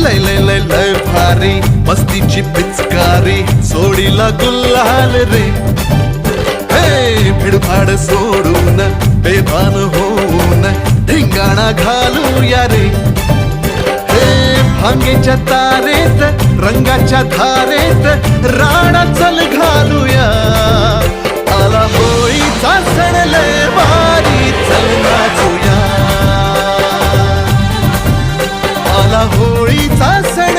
लय लय लय लय भारी मस्तीची पिचकारी सोडीला गुल्हाल रे. हे भिडभाड सोडून बेभान होऊन धिंगाणा घालूया रे. हे भांगेच्या तारेत रंगाच्या धारेत राणा चल घालूया. आला होळीचा सण लय भारी चल नाचूया. आला होळीचा सण